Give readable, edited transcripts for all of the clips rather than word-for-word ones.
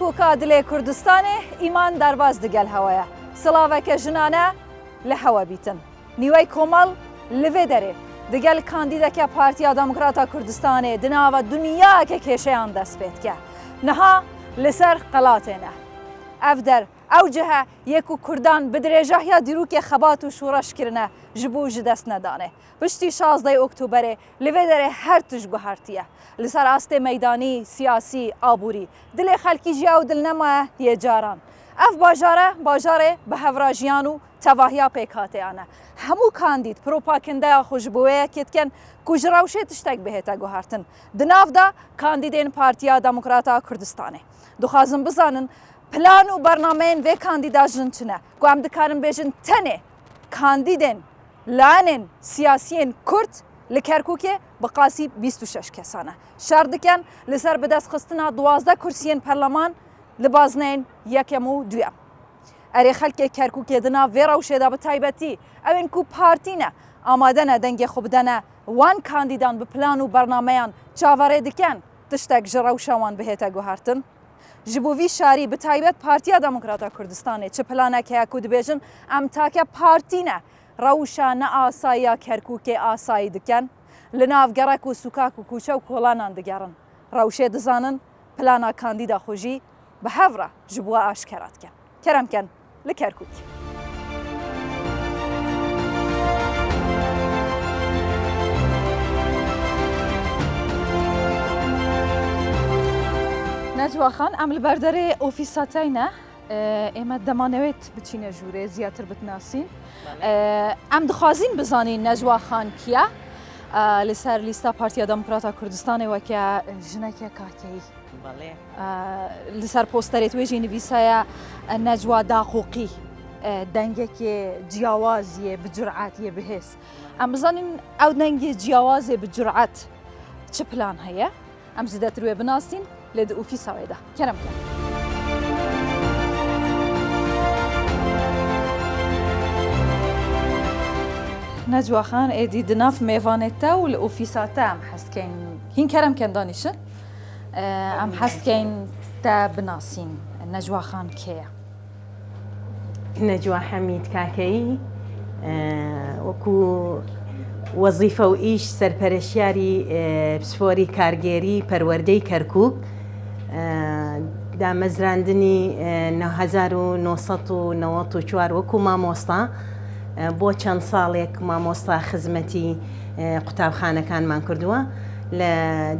کەرکووکە دلێ کوردستانê ئیمان دەرباز دگەل هەوەیە سڵاوەکە ژنانە لە هەوە بیتن نیوەی کۆمەڵ لەوێ دەرێ دگەل کاندیدەکە پارتیا دموکراتا کوردستانê di nava dunyayekê kêşeyan dest pêdike niha li ser qelatêne ev der ew cihe yek û Kurdan bi dirêjehiya dîrûkê xebat û şûreş kirine ji bo ji dest nedanê piştî 16 Oktoberê li vê derê her tişt guhertiye li ser astê meydanî siyasî aborî dilê xelkî jiya û dilnemaye yê caran ev bajarê bi hevrajiyan û tevahiya pêkhateyan e hemû kandîd propagandeya xwe ji bo wê yekê dikin ku ji rewşê tiştek bihête guhertin di nav da kandîdên Partiya Demokrata Kurdistanê dixwazin bizanin plan û bernameyên vê kandîda jin çi ne ku em dikarin bêjin tenê kandîdên lanên siyasiyên Kurd li Kerkûkê bi qasî 26 kesan e şer dikin li ser bi destxistina 12 kursiyên perleman li bazneyên yekem û duyem erê xelkê Kerkûkê di nav vê rewşê de bi taybetî ew ên ku partî ne amade ne dengê xwe bidene wan kandîdan bi plan û bernameyan çavarê dikin tiştek ji rewşa wan bihête guhertin ji bo vî şerî bi taybet Partiya Demokrata Kurdistanê çi planek heye ku dibêjin em take partî ne rewşa neasayiya Kerkûkê asayî dikin li nav gerek û sokak û kûçe û kolanan digerin rewşê dizanin plana kandîda xwe jî bi hev re ji bo aşkera dikin kerem kin li Kerkûk نەجوا خان ئەم li berderê ofîsa te ne ئێمە دەمانەوێت بچینە ژوورێ زیاتر بتناسین ئەم دixwazîn bizanîn نەجوا خان کیە li ser lîsta Partiya Demokrata Kurdistanê weke jineke kakeyî li ser posterê wê jî nivîsaya Necwa Daqoqî dengekê ciyawaziyê bi cur'etiyê bihêz em bizanin ew dengê ciyawazê bi cur'et çi plan heye em zêdetir wê binasîn lê di ofîsa wê de kerem kin نەجوا خان êdî di nav mêvanê te û li ofîsa te em hestkeyn hîn kerem kin danîşin em hestkeyn te binasîn نەجوا خان kê ye نەجوا حەمید کاکەیی وەکو وەزیفە و ئیش سەرپەرشتیاری پسپۆری کارگێری پەروەردەی کەرکووک دامەزراندنی 1994 وەکو مامۆستا بۆ چەند ساڵێک مامۆستا خزمەتی قوتابخانەکانمان کردووە لە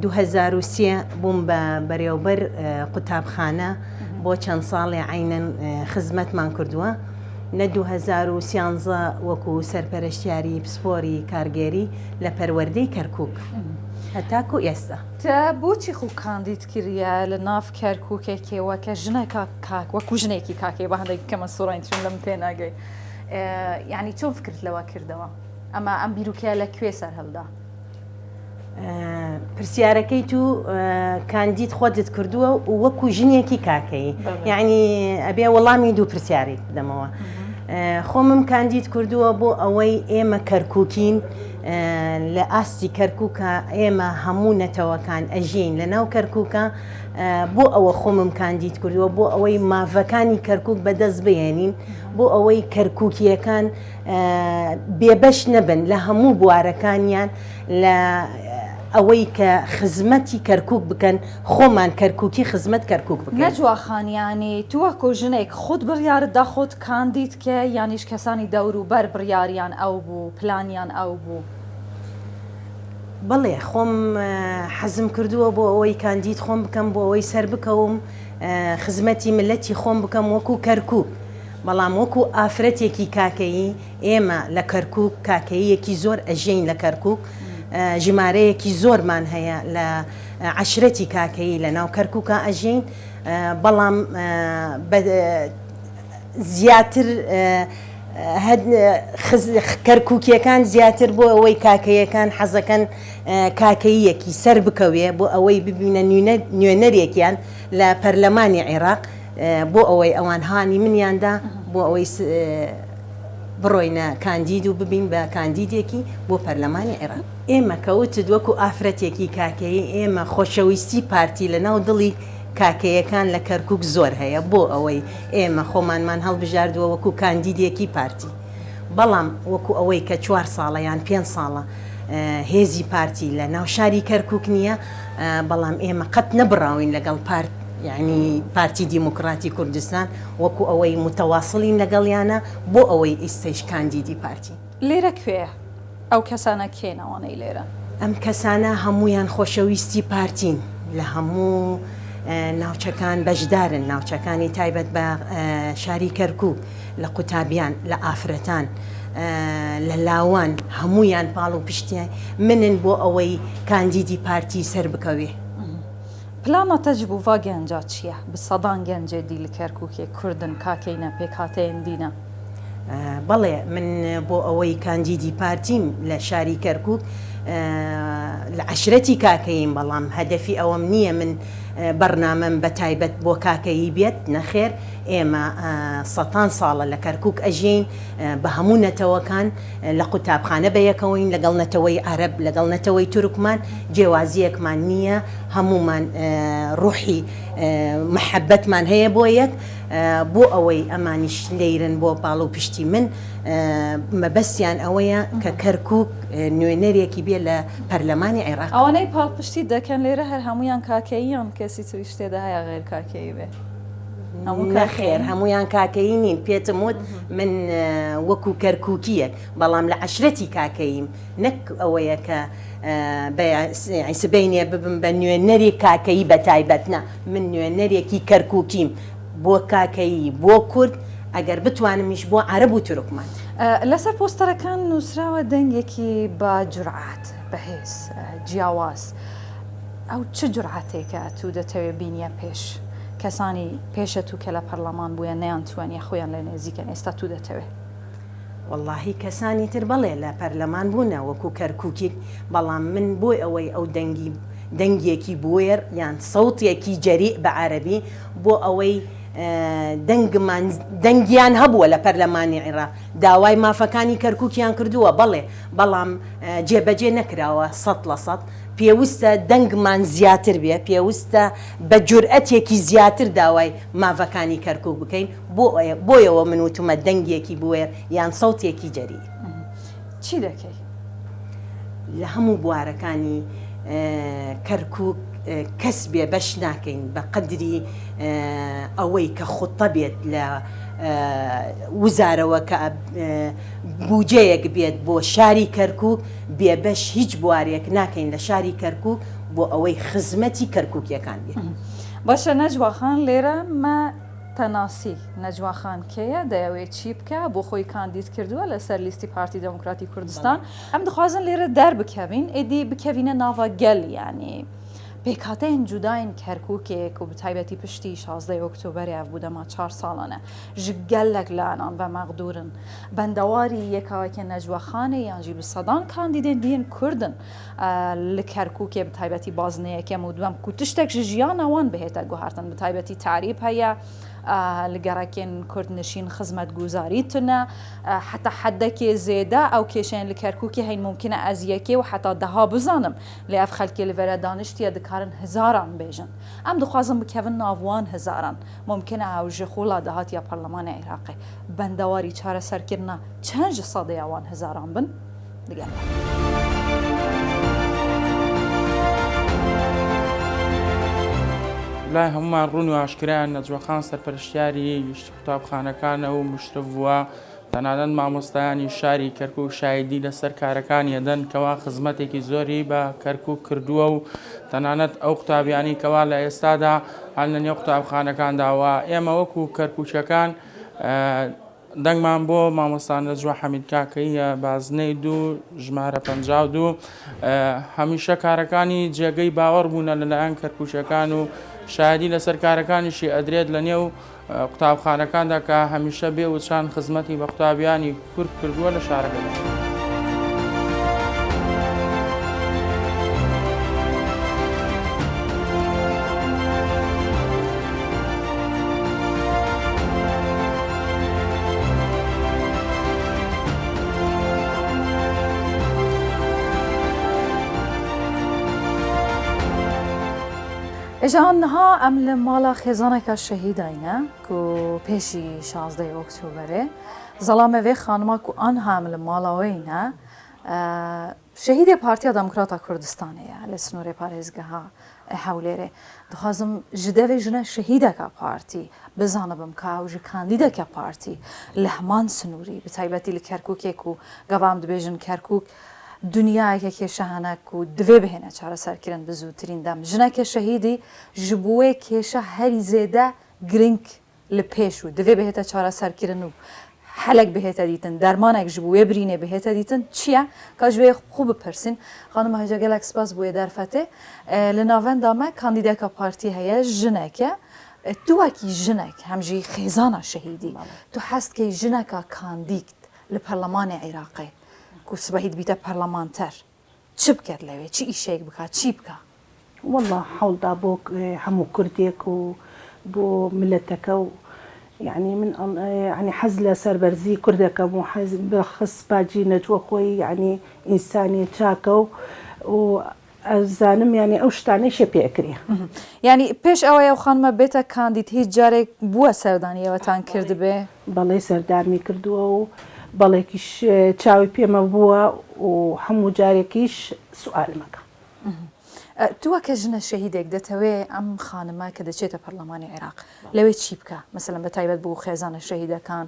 2003 بووم بە بەڕێوەبەر قوتابخانە بۆ چەند ساڵێ عینەن خزمەتمان کردووە لە 2013 وەکو سەرپەرشتیاری پسپۆری کارگێری لە پەروەردەی کەرکووک هەتاکو ئێستا te بۆچی خو کاندید کردیە لە ناو کەرکووکێکی وەکە ژنێکە کاک وەکو ژنێکی کاکێ بە هەندێک کەمە سوڕینتون لەم پێ ناگەی یعنی چۆن فکرت لەوە کردەوە ئەمە ئەم بیرروکە لە کوێ سەر هەڵدا پرسیارەکەی تو کاندید خۆتت کردووە و وەکو ژنێکی کاکەی یعنی ئەبێ وەڵامی دوو پرسیارێک بدەمەوە خۆمم کاندید کردووە بۆ ئەوەی ئێمە کەرکووکین لە ئاستی کەرکووکە ئێمە هەموو نەتەوەکان ئەژین لە ناو کەرکووکە بۆ ئەوە خۆمم کاندید کردووە بۆ ئەوەی مافەکانی کەرکووک بەدەست بێنین بۆ ئەوەی کەرکووکیەکان بێبەش نەبن لە هەموو بوارەکانیان لە ئەوەی کە خزمەتی کەرکووک بکەن خۆمان کەرکووکی خزمەت کەرکووک بکەن نەجوا خانیانی تو وەکو ژنێک خۆت بڕیارت دا خۆت کاندید کە یانیش کەسانی دەور و بەر بڕیاریان ئەو بوو پلانیان ئەو بوو بەڵێ خۆم حەزم کردووە بۆ ئەوەی کاندید خۆم بکەم بۆ ئەوەی سەر بکەوم خزمەتی ملەتی خۆم بکەم وەکو کەرکووک بەڵام وەکو ئافرەتێکی کاکەیی ئێمە لە کەرکووک کاکەیەکی زۆر ئەژین لە کەرکووک ژمارەیەکی زۆرمان هەیە لە عەشرەتی کاکەیی لە ناو کەرکووکە ئەژین بەڵام زیاتر کەرکووکیەکان زیاتر بۆ ئەوەی کاکەیەکان حەزەکەن کاکەیەکی سەر بکەوێ بۆ ئەوەی ببینە نوێنەرێکیان لە پەرلەمانی عێراق بۆ ئەوەی ئەوان هانی منیاندا بۆ ئەوەی بڕۆینە کاندید و ببین بە کاندیدێکی بۆ پەرلەمانی عێراق ئێمە کەوتت وەکو ئافرەتێکی کاکەیی ئێمە خۆشەویستی پارتی لە ناو دڵی کاکەیەکان لە کەرکک زۆر هەیە بۆ ئەوەی ئێمە خۆمانمان هەڵبژاردووە وەکو کاندیدێکی پارتی بەڵام وەکو ئەوەی کە 4 ساڵە یان 5 ساڵە هێزی پارتی لە ناو شاری کەرکک نییە بەڵام ئێمە قەت نەبراوین لەگەڵ یعنی پارتی دیموکراتی کوردستان وەکو ئەوەی متەواصلین لەگەڵیانە بۆ ئەوەی ئیسەیش کاندیدی پارتی لێرە کوێ ئەو کەسانە کێنەوانەی لێرە ئەم کەسانە هەمویان خۆشەویستی پارتین لە هەموو ناوچەکان بەشدارن ناوچەکانی تایبەت بە شاری کەرکوک لە قوتابیان لە ئافرەتان لە لاوان هەمویان پاڵ و پشتیان منن بۆ ئەوەی کاندیدی پارتی سەر بکەوێ پلانە تەجبوڤا گەنجا چییە؟ بسەدان گەنجێ دی لە کەرکووکێ کوردن کاکەینە پێکاتەیەن دینە بەڵێ من بۆ ئەوەی کاندیدی پارتیم لە شاری کەرکوک لە عشرەتی کاکەیم بەڵام هەدەفی ئەوەم نییە من بەرنامەم بە تایبەت بۆ کاکەیی بێت نەخێر ئێمە 100 ساڵە لە کەرکوک ئەژین بە هەموو نەتەوەکان لە قوتابخانە بەیەکەوەین لەگەڵ نەتەوەی عەرەب لەگەڵ نەتەوەی تورکمان جێوازیەکمان نییە هەمومان ڕوحی محەبەتمان هەیە بۆ یەک بۆ ئەوەی ئەمانیش لێرن بۆ پاڵ و پشتی من مەبەستیان ئەوەیە کە کەرکوک نوێنەرێکی بێ لە پەرلەمانی عێراق ئەوانەی پاڵپشتی دەکەن لێرە هەر هەمویان کاکەییان کەسی تریش تێدا هەیە غێر کاکەیی بێ نەخێر هەمویان کاکەیی نین پێتم وت من وەکو کەرکووکیەک بەڵام لە عشرەتی کاکەیم نەک ئەوەیە کە سبینێ ببم بە نوێنەری کاکەیی بە تایبەتنا من نوێنەرێکی کەرکووکیم بۆ کاکەیی بۆ کورد ئەگەر بتوانمیش بۆ عەرەب و تورکمان لەسەر پۆستەرەکان نووسراوە دەنگێکی بە جورعات بەهێز جیاواز ئەو چ جورعاتێکە تو دەتەوێ بینیە پێش کەسانی پێشە تو کە لە پەرلەمان بووە نەیانتوانیە خۆیان لە نێزیکەن ئێستا تو دەتەوێ واللهی کەسانی تر بەڵێ لە پەرلەمان بوونە وەکو کەرکووکی بەڵام من بۆی ئەوەی ئەو دەنگێکی بوێر یان سەوتێکی جەریء بە عەرەبی بۆ ئەوەی دەنگیان هەبووە لە پەرلەمانی عێراق داوای مافەکانی کەرکووکیان کردووە بەڵێ بەڵام جێبەجێ نەکراوە 100% پێویستە دەنگمان زیاتر بێ پێویستە بە جورئەتێکی زیاتر داوای مافەکانی کەرکووک بکەین بۆیەوە من وتمە دەنگێکی بوێر یان سەوتێکی جەریء چی دەکەی؟ لە هەموو بوارەکانی کەرکووک کەس بێ بەش ناکەین بە قەدری ئەوەی کە خوتە بێت لە وزارەوە کە بوجەیەک بێت بۆ شاری کەرکووک بێبەش هیچ بوارێک ناکەین لە شاری کەرکووک بۆ ئەوەی خزمەتی کەرکووکیەکان بێت باشە نەجواخان لێرە مە تەناسی نەجواخان کەیە دەیەوێت چی بکە بۆ خۆی کاندید کردووە لەسەر لیستی پارتی دموکراتی کوردستان ئەم دخوازن لێرە دەربکەوین ئێدی بکەوینە ناوە گەل ینی پێکاتەیان جوداین کەرکووکێک و بتایبەتی پشتی 16 ئۆکتۆبەری بوودەما 4 ساڵانە ژ گەلێک لانان بە مەغدورن بەندەواری یەکاوەکە نەجواخانە یانجی بسەدان کاندیدێن دیین کوردن لە کەرکووکێ بتایبەتی بازنەیەکەم و دوام کو تشتێک ژیان ئەوان بهێتە گوهارتن بتایبەتی تعریب هەیە لەگەڕاکێن کوردنشین خزمەت گوزاریتنە حتا حدەکێ زێدە ئەو کێشێن لە کەرکووکی هەین ممکنە ئەزیەکێ و حتا دەها بزانم لێ ئەف خەلکێ لەڤەرە دانیشتیە دەکارن هزاران بێژن ئەم دخوازم بکەون ناوان هزاران ممکنە ئەوژە خۆڵا دەهاتیە پەرلەمانی عێراقی بەندەواری چارەسەرکردنا چەند سەدەیاوان هزاران بن دەگەن لای هەمومان ڕوون و ئاشکرایان نەجوەخان سەرپەرشتیاری قوتابخانەکانە و مشرف بووە تەنانەت مامۆستایانی شاری کەرکووک شایدی لەسەر کارەکانی ئەدەن کەوا خزمەتێکی زۆری بە کەرکووک کردووە و تەنانەت ئەو قوتابیانی کەوا لە ئێستادا هەل لە نێو قوتابخانەکانداوە ئێمە وەکو کەرکووچەکان دەنگمان بۆ مامۆستا نەجوا حەمید کاکەیە بازنەی 2 ژمارە 52 هەمیشە کارەکانی جێگەی باوەڕ بوونە لەلایەن کەرکووچەکان و شایدی لەسەر کارەکانیشی ئەدرێت لە نێو قوتابخانەکاندا کە هەمیشە بێ و چند خزمەتی بە قوتابیانی کورد کردووە لە شارەکەدا. ئێژانها ئەم لە ماڵە خێزانێکە شەهیدینە و پێشی 16 ئۆکتۆبرێ زەڵامەوێ خانماک و ئەنها ئەم لە ماڵەوەینە شەهیدێ پارتیا دموکراتا کوردستانەیە لە سنوورێ پارێزگەها هەولێرێ دخوازم ji devê jine şehîdeka partî bizanibim ka ew ji kandîdeka partî li heman sinûrî bi taybetî li Kerkûkê ku gevam dibêjin Kerkûk dunyayeke kêşe hene ku divê bihêne çareserkirin bi zûtirîn dem jineke şehîdî ji bo wê kêşe herî zêde giring li pêş û divê bihête çareserkirin û helek bihête dîtin dermanek ji bo wê birînê bihête dîtin çi ye ka ji wê xwe bipirsîn xanima hêja gelek spas bûye derfetê li navenda me kandîdeka partî heye jineke tu wekî jinek hem jî xêzana şehîdî tu hest kê jineka kandîd li Perlemanê Iraqê ku sibehî dibîte parlamenter çi biket lewê çi îşek bika çî bika والله حول بۆ هەموو کوردێک و بۆ ملەتەکە و يعني من يعني حەز لە سەربەرزی کوردەکەم و حەز بەخص باجی نەجوە خۆی يعني ئینسانی چاکە و ئەزانم يعني ئەو شتانەی شێ پێکرێ ینی پێش ئەوەیە خانمە بێتە کاندید هیچ جارێک بووە سەردانیەوەتان کردبێ بەڵێ سەردارمی کردووە و بەڵێکیش چاوی پێمە بووە و هەموو جارێکیش سوال مەکە تووەکە ژنە شەهیدێک دەتەوێ ئەم خانمە کە دەچێتە پەرلەمانی عێراق لەوێ چی بکە مەسەلەن بە تایبەت بۆ خێزانە شەهیدەکان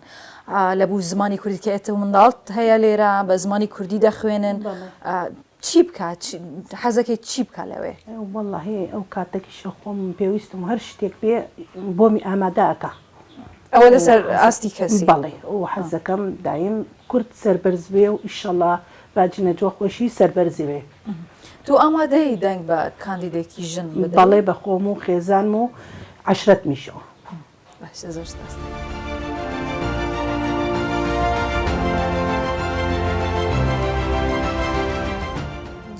لە بوو زمانی کوردی کە ئێتە منداڵت هەیە لێرە بە زمانی کوردی دەخوێنن چی بکات حەزەکەی چی بکە لەوێ واللهی ئەو کاتێکیشە خۆم پێویستم هەر شتێک بێ بۆمی ئامادەکە ئەوە لەسەر ئاستی کەسی بەڵێ و حەزەکەم دایم کورد سەربەرز بێ و ئیشەڵا باجی نەجوە خۆشی سەربەرزی بێ تو ئامادەی دەنگ بە کاندیدێکی ژن بەڵێ بە خۆم و خێزانم و عشرەت میشەوە باشە زۆر سپاس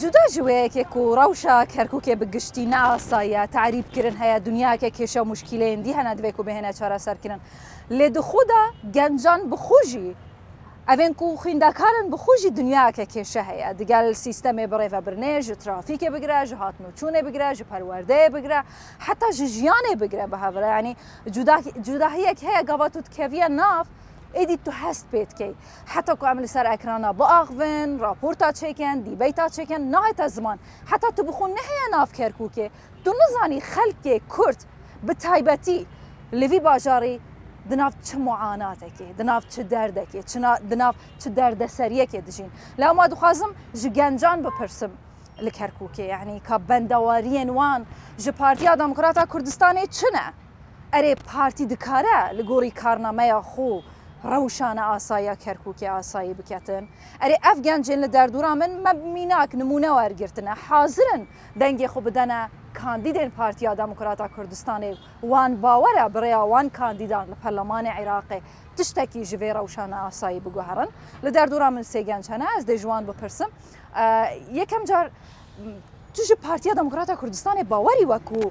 جودا ژوەیەکێک و ڕەوشە کەرکووکێ بگشتی نائاساییە تعریبکردن هەیە دنیاکە کێشە و مشکلێندی هەنە دەوێت و بهێنە چارەسەرکردن لێ دخۆدا گەنجان بخۆژی ئەڤێن و خویندەکانن بخۆژی دنیاکە کێشە هەیە دیگەل سیستەمێ بڕێڤە برنێ ژ ترافیکێ بگرە ژ هاتن و چوونێ بگرە ژ پەروەردەیە بگرە حتا ژ ژیانێ بگرە بە هەورە ینی جوداهیەک هەیە گەوات و کەڤە ناف ئیدی تو هەست پێتکەی حتا کو ئەم لەسەر ئەکرانە بەئاغڤن راپۆرتا چێکن دیبەیتا چێکن نایتە زمان حتا تو بخۆن نەهەیە ناف کەرکووکێ تو نزانی خەلکێ کورد بە تایبەتی لەوی باژاری دناف چه معاناتێکی دناف چه دەردێکی دناف چه دەردەسەریەکێ دژین لەما دخوازم ji گەنجان بپرسم li Kerkûkê yani ka bendawariyên wan ji Partiya Demokrata Kurdistanê çi ne erê partî dikare li gorî karnameya xwe rewşana asaya Kerkûkê asayî biketin erê ev gencên li derdora min me mînak nimûne wergirtine hazirin dengê xwe bidene کاندیدên Partiya Demokrata Kurdistanê wan bawera birêya wan kandîdan li Perlemanê Iraqê tiştekî ji vê rewşana asayî biguherin li derdora min sê genç hene ez dê ji wan bipirsim yekem car tu ji Partiya Demokrata Kurdistanê bawerî wekû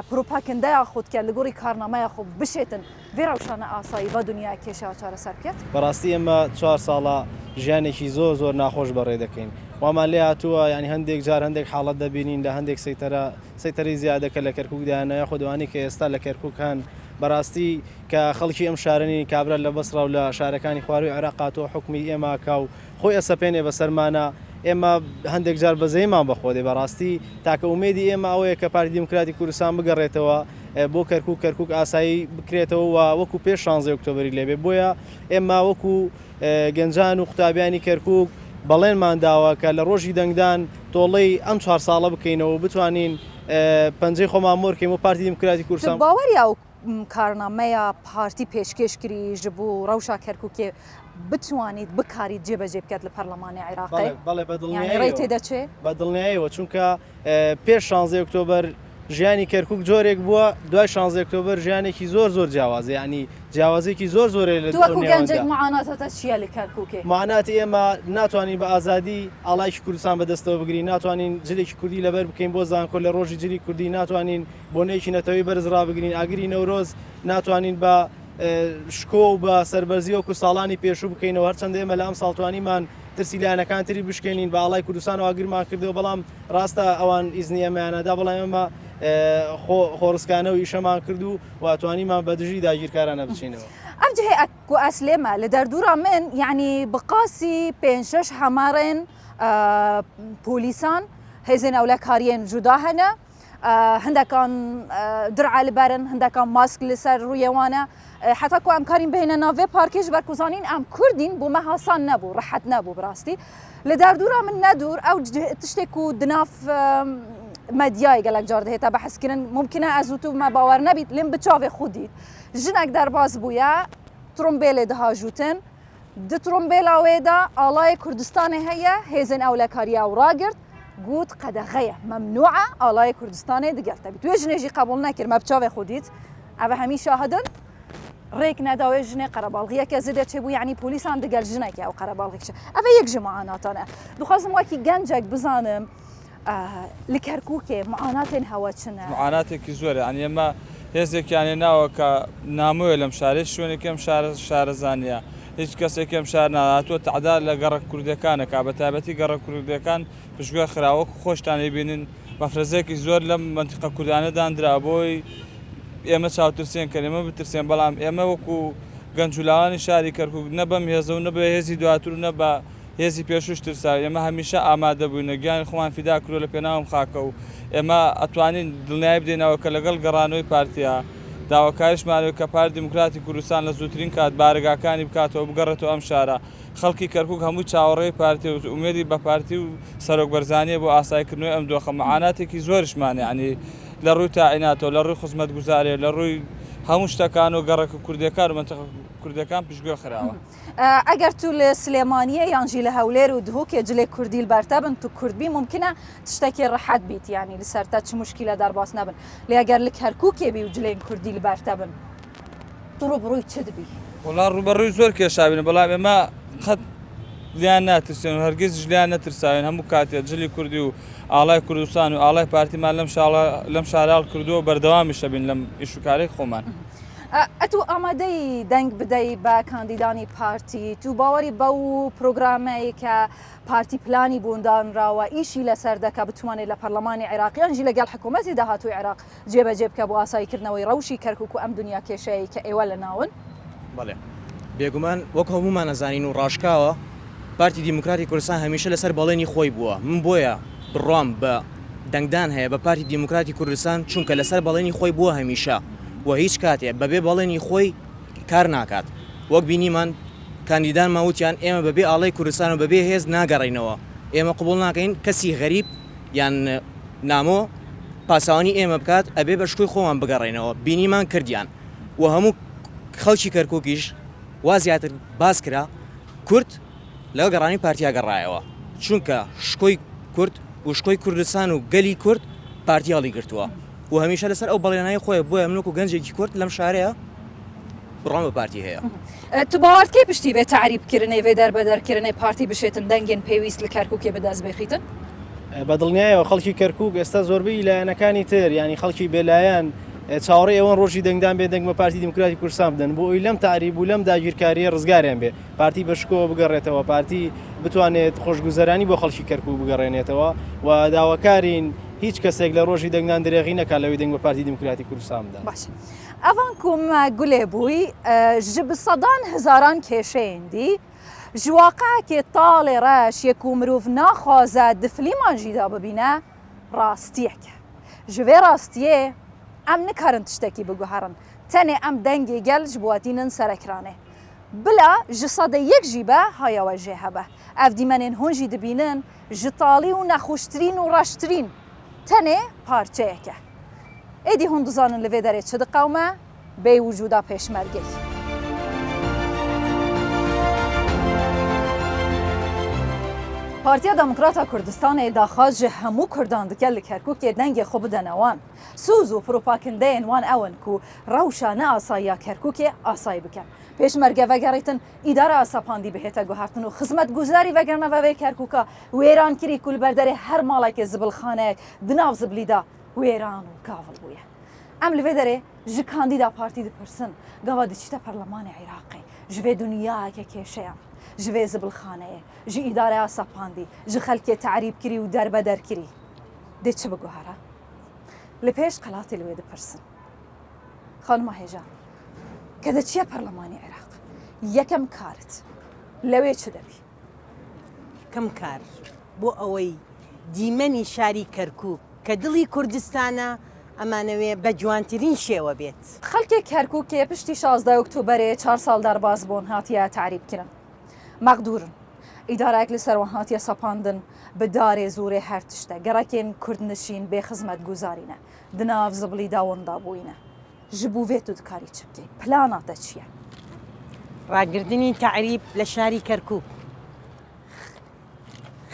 propagandeya xwe dike li gorî karnameya xwe bişêtin vê rewşana asayî ve dunya kêşa çareser biket بەڕاستی ئێمە 4 ساڵە ژیانێکی زۆر زۆر ناخۆش بەڕێ دەکەین وامان لێ هاتووە ینی هەندێک جار هەندێک حاڵەت دەبینین لە هەندێک سەیتەری زیادەکە لە کەرکووکدایانەیە خۆدوانی کە ئێستا لە کەرکووکان بەڕاستی کە خەڵکی ئەم شارنی کابرا لە بەسڕە و لە شارەکانی خواروی عێراقاتەوە حکومی ئێماکە و خۆی ئەسەپێنێ بەسەرمانە ئێمە هەندێک جار بەزەیمان بەخۆدێ بەڕاستی تاکە ئومێدی ئێمە ئەوەیە کە پارتی دیموکراتی کوردستان بگەڕێتەوە بۆ کەرکووک ئاسایی بکرێتەوە و وەکو پێش 16 ئۆکتۆبری لێبێ بۆیە ئێمە وەکو گەنجان و قوتابیانی کەرکووک بەڵێنمان داوە کە لە ڕۆژی دەنگدان تۆڵەی ئەم 4 ساڵە بکەینەوە بتوانین پەنجەی خۆمان مۆرکەین و پارتی دیموکراتی کوردستان باوەری ئەو کارنامەیە پارتی پێشکەشکری ji بۆ ڕەوشا کەرکووکێ بتوانیت بکاریت جێبەجێ بکات لە پەرلەمانی عێراقی بەڵێ ڕێی تێدەچێ بە دڵنیاییەوە چونکە پێش 16 ئۆکتۆبەر ژیانی کەرکووک جۆرێک بووە دوای 16 ئۆکتۆبەر ژیانێکی زۆر زۆر جیاوازە ینی جیاوازێکی زۆر زۆرە لە گەنجێک معاناتەتە چییە لە کەرکووکێ معاناتی ئێمە ناتوانین بە ئازادی ئاڵایکی کوردستان بەدەستەوە بگرین ناتوانین جلێکی کوردی لەبەر بکەین بۆ زانکۆ لە ڕۆژی جلی کوردی ناتوانین بۆنەیەکی نەتەوەی بەرزڕا بگرین ئاگری نەورۆز ناتوانین بە شکۆ و بە سەربەرزی وەکو ساڵانی پێشوو بکەینەوە هەرچەندە ئێمە لە ئەم ساڵتوانیمان ترسی لایەنەکان تری بشکێنین بە ئاڵای کوردستان و ئاگرمان کردەوە بەڵام ڕاستە ئەوان ئیزنی ئەمەیانەدا بەڵام ئێمە خۆڕسکانە و ئیشەمان کرد و واتوانیمان بە دژی داگیرکارانە بچینەوە. ئەم جهێ ئەکو ئەسلێمە لە دەردوورە من یعنی بقاسی 5-6 هەمارن پۆلیسان هێزن ئەولەکاریên جودا هەنە هەندێکان درع لەبەرن هەندێکان ماسک لەسەر ڕوویێوانە حتا کو ئەم کارین بهێنە ناوێ پارکێژ بەرکوزانین ئەم کوردین بۆ مەهاسان نەبوو ڕەحەت نەبوو بڕاستی لە دەردوورە من نەدوور ئەو تشتێک و دناف مەدیای گەلک جار دەهێتە بەحسکردن ممکنە ئەزووت و مە باوەڕ نەبیت لێم بچاوێ خودیت ژنێک دەرباز بووە ترۆمبێلێ دەهاژوتن دو ترۆمبێلاوێدا ئاڵای کوردستانی هەیە هێزن ئەولەکاریە و ڕاگرت گوت قەدەغەیە مەمنوعە ئاڵای کوردستانی دگەلتەبی توێ ژنێژی قبول نەکرد مە بچاوێ خودیت ئەوە هەمی شاهدن ڕێک نەداوێ ژنێ قەرەباڵغیەکە زدە چێ بوو یعنی پۆلیسان دگەل ژنێکی ئەو قەرەباڵغیکشە ئەوە یەک ژماعاناتانە دخوازم واکی گەنجێک بزانم لە کەرکووکێ معاناتێن هەوە چنە معاناتێکی زۆرە ئەنی ئێمە هێزێکیانێ ناوە کە نامووە لەم شارێ شوێنێکم شارەزانیە هیچ کەسێکم شار ناتوە تعداد لە گەڕە کوردەکانە کا بە تایبەتی گەڕە کوردەکان پشتگوێ خراوە خۆشتانی بینن مەفرەزێکی زۆر لەم منتیقە کوردانەدانرا بۆی ئێمە چاوترسێن کە ئێمە بترسێن بەڵام ئێمە وەکو گەنجولاوانی شاری کەرکووک نە بەم هێزە و نە بە هێزی دواتر و نە بە هێزی پێشوش ترسا ئێمە هەمیشە ئامادە بووینە گیانی خۆمان فیدا کرۆ لە پێناوم خاکە و ئێمە ئەتوانین دڵنیای بدەینەوە کە لەگەڵ گەڕانەوەی پارتیا داواکاریشمانەوە کە پارتی دیموکراتی کوردستان لە زووترین کات بارگاکانی بکاتەوە بگەڕێتەوە ئەم شارە خەڵکی کەرکووک هەموو چاوەڕێی پارتی و ئومێدی بە پارتی و سەرۆک بەرزانیە بۆ ئاسایکردنەوەی ئەم دۆخە معاناتێکی زۆرشمانە عنی لە ڕووی تاعیناتەوە لە ڕووی خزمەت گوزارێ لە ڕووی هەموو شتەکان و گەڕێک کوردەکان و منتیقە کوردەکان پشتگوێ خراوە ئەگەر تو لە سلێمانیە یانجی لە هەولێر و دهوکێ جلێ کوردی بەرتە بن تو کوردبی ممکنە تشتێکی ڕەحەت بیت یعنی لەسەرتا چ مشکلە دەرباس نەبن لێ ئەگەر لە کەرکووکێ بی و جلێن کوردی بەرتە بن تو ڕوبڕووی چ دبی وڵا ڕوبەڕووی زۆر کێشاوینە بەڵام ئێمە خەت لیان ناترسێن و هەرگیز ژلیان نەترساوێن هەموو کاتێک جلی کوردی و ئاڵای کوردستان و ئاڵای پارتیمان لەم شاراڵ کردووە بەردەوامیشە بین لەم ئیشوکارەی خۆمان ئەتو ئامادەی دەنگ بدەی بە کاندیدانی پارتی تو باوەری بەو پرۆگرامەیە کە پارتی پلانی بووندانراوە ئیشی لەسەر دەکە بتوانێت لە پەرلەمانی عێراقیانجی لەگەڵ حکوومەتی داهاتووی عێراق جێبەجێ بکە بۆ ئاساییکردنەوەی ڕەوشی کەرکووک و ئەم دنیا کێشەیە کە ئێوە لە ناون بەڵێ بێگومان وەک هەمومان نەزانین و ڕاشکاوە پارتی دیموکراتی کوردستان هەمیشە لەسەر بەڵێنی خۆی بووە من بۆیە بڕام بە دەنگدان هەیە بە پارتی دیموکراتی کوردستان چونکە لەسەر بەڵێنی خۆی بووە هەمیشە و هیچ کاتێ بەبێ بەڵێنی خۆی کار ناکات وەک بینیمان کاندیدان ماوتیان ئێمە بەبێ ئاڵای کوردستان و بەبێ هێز ناگەڕینەوە ئێمە قبول ناکەین کەسی غەریب یان نامۆ پاسەوانی ئێمە بکات ئەبێ بە شکوی خۆمان بگەڕێنەوە بینیمان کردیان و هەموو خەڵکی کەرکووکیش وا زیاتر باس کرا کورد لەگەڵ گەڕانی پارتیا گەڕایەوە چونکە شکۆی کورد و شکۆی کوردستان و گەلی کورد پارتیاڵی گرتووە و هەمیشە لەسەر ئەو بەڵێنای خۆی بۆیە منوک و گەنجێکی کورد لەم شارەیە بڕام بە پارتی هەیە تو باوەڕکەی پشتی بێ تعریبکردنەی وێ دەربەدەرکردنەی پارتی بشێتن دەنگێن پێویست لە کەرکووکێ بەدەست بێخیتن بە دڵنیایەوە خەڵکی کەرکووک ئێستا زۆربەی لایەنەکانی تر ینی خەڵکی بێلایەن چاوەڕێ ئەوەن ڕۆژی دەنگدان بێ دەنگ بە پارتی دیموکراتی کوردستان بدەن بۆ ئەوی لەم تعریب و لەم داگیرکاریە ڕزگاریان بێ پارتی بەشکۆوە بگەڕێتەوە پارتی بتوانێت خۆشگوزەرانی بۆ خەڵکی کەرکووک بگەڕێنێتەوە و داواکارین هیچ کەسێک لە ڕۆژی دەنگدان درێغی نەکات لەوەی دەنگ بە پارتی دیموکراتی کوردستان بدەن باش ئەوان کوم گولێ بووی ji bi sedan hezaran kêşeyên dî ji waqeyekê talê reş yek û mirov naxwaze di filîman jî da bibîne rastiyek e ji vê rastiyê em nikarin tiştekî biguherin tenê em dengê gel ji bo tînin serekranê bila ji sedê yek jî be haya we jê hebe ev dîmenên hûn jî dibînin ji talî û nexweştirîn û reştirîn tenê parçeyek e êdî hûn dizanin li vê derê çi diqewme bê wûcuda pêşmergê Partiya Demokrata Kurdistanê daxwaz ji hemû Kurdan dike li Kerkûkê dengê xwe bidene wan. Sûz û propagandeyên wan ew in ku rewşa neasayiya Kerkûkê asayî bikin. Pêşmerge vegerîtin îdara asapandî bihête guhertin û xizmetguzarî vegirine ve vê Kerkûka wêran kirî ku li ber derê her malekê zibilxaneyek di nav zibilî da wêran û gavil bûye. Em li vê derê ji kandîda partî dipirsin gava diçîte Perlemanê Iraqê ji vê dunyayeke kêşeyan ji vê zibilxaneyê ji îdareya sapandî ji xelkê terîb kirî û derbeder kirî dê çi biguhere لە پێش قەڵاتی لەوێ دەپرسن خانمە هێژان کە دەچیە پەرلەمانی عێراق یەکەم کارت لەوێ چ دەبی؟ کەم کار بۆ ئەوەی دیمەنی شاری کەرکووک کە دڵی کوردستانە ئەمانەوێ بە جوانترین شێوە بێت. خەڵکی کەرکووکێ پشتی 16 ئۆکتۆبەرێ 4 ساڵ دەرباز بوون هاتیە تعریبکردن مەغدورن ئیدارەیەک لەسەرەوە هاتیە سەپاندن بە دارێ زۆرێ هەر تشتە گەڕەکێن کوردنشین بێ خزمەت گوزارینە دناو زبڵی داوەندا بووینە ji bo vê tu dikarî çi bikî plana te çi ye ڕاگردنی تعریب لە شاری کەرکووک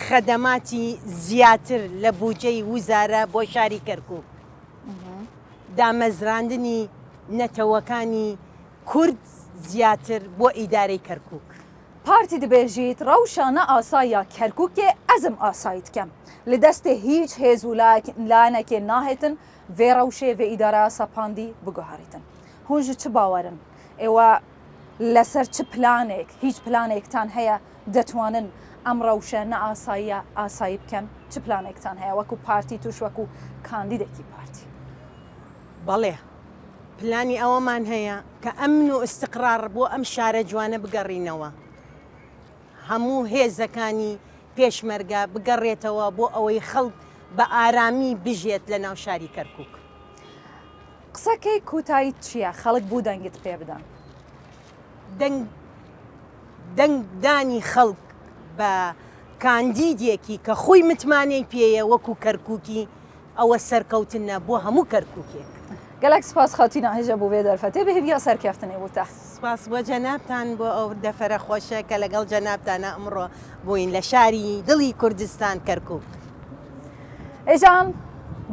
خەدەماتی زیاتر لە بودجەی وزارە بۆ شاری کەرکووک دامەزراندنی نەتەوەکانی کورد زیاتر بۆ ئیدارەی کەرکووک پارتی دەبێژیت ڕەوشانە ئاساییە کەرکووکێ ئەزم ئاسایی دکەم لە دەستێ هیچ هێز و لاەنێکێ ناهێتن vê rewşê vê îdara sapandî biguherîtin. Hûn ji çi bawerin? Êwa li ser çi planek, hîç planektan heye detwanin em rewşe ne asayiya asayî bikin? Çi planektan heye wekû partî tuş wekû kandîdekî partî? بەڵێ پلانی ئەوەمان هەیە کە ئەمن و ئیستقرار بۆ ئەم شارە جوانە بگەڕینەوە هەموو هێزەکانی پێشمەرگە بگەڕێتەوە بۆ ئەوەی خەڵک بە ئارامی بژێت لە ناو شاری کەرکووک. قسەکەی کوتایی چییە؟ خەڵک بوو دەنگت پێ بدەن. دەنگدانی خەڵک بە کاندیدێکی کە خۆی متمانەی پێیە وەکو کەرکووکی ئەوە سەرکەوتنە بۆ هەموو کەرکووکێک. گەلێک سپاس خاتینە هێژە بۆ بێ دەرفەتێ بهێویا سەرکەفتنێ بووتە. سپاس بۆ جەنابتان بۆ ئەو دەفەرە خۆشە کە لەگەڵ جەنابتانە ئەمڕۆ بووین لە شاری دڵی کوردستان کەرکووک. ئێجان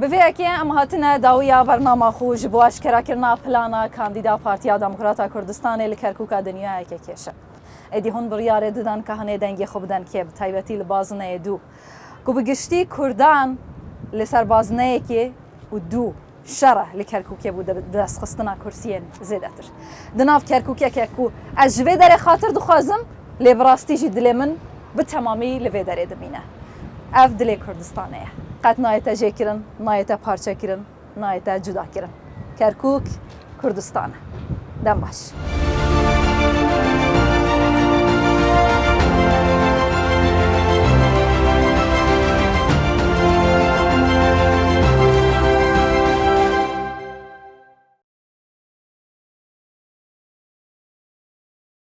بڤەیەکێ ئەم هاتنە داویە بەرنامە خۆش بۆ ئاشکراکردنا پلانە کاندیدا پارتیا دەموکراتە کوردستانی لە کەرکووکە دنیایەکە کێشە. ئەدی هەون بڕیارێ ددان کە هەنێ دەنگی خۆ بدەن کێ تایبەتی لە بازنەیە دوو. کو بگشتی کوردان لەسەر بازنەیەکێ و دوو شەڕە لە کەرکووکێ بوو دەستخستنا کورسیên زێدەتر. دناو کەرکووکێکێک و ئەس ji vê derê xatir dixwazim lê bi rastî jî dilê min bi temamî li vê derê dimîne. Ev dilê Kurdistanê ye. Qet nayete jêkirin, nayete parçekirin, nayete cudakirin. Kerkûk Kurdistan e. Dem baş.